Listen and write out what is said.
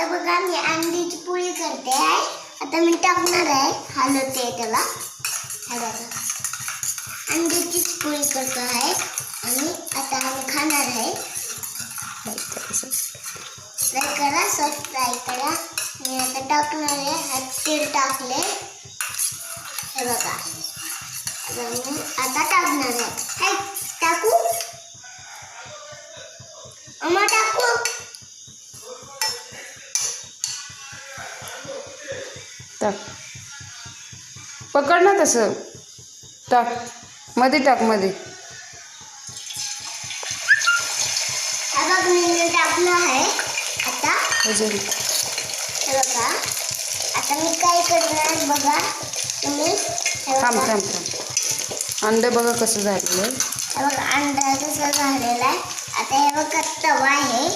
आता बघा मी अंड्याची पोळी करते आहे. आता मी टाकणार आहे, हलवते त्याला. हे बघा अंड्याची पोळी करतो आहे आणि आता आम्ही खाणार आहे. लाईक करा, सबस्क्राईब करा. मी आता टाकणार आहे, तेल टाकले. हे बघा आता टाकणार आहे. काय टाकू अम्मा, टाकू? टाक, पकड ना तसं. टाक मध्ये, टाक मध्ये. हे बघ मी टाकलं आहे. आता अजून हे बघा आता मी काय करणार बघा तुम्ही. थांब थांब थांब. अंडे बघा कसं झालेलं आहे. हे बघा अंडा कसं झालेला आहे. आता हे बघा तवा आहे.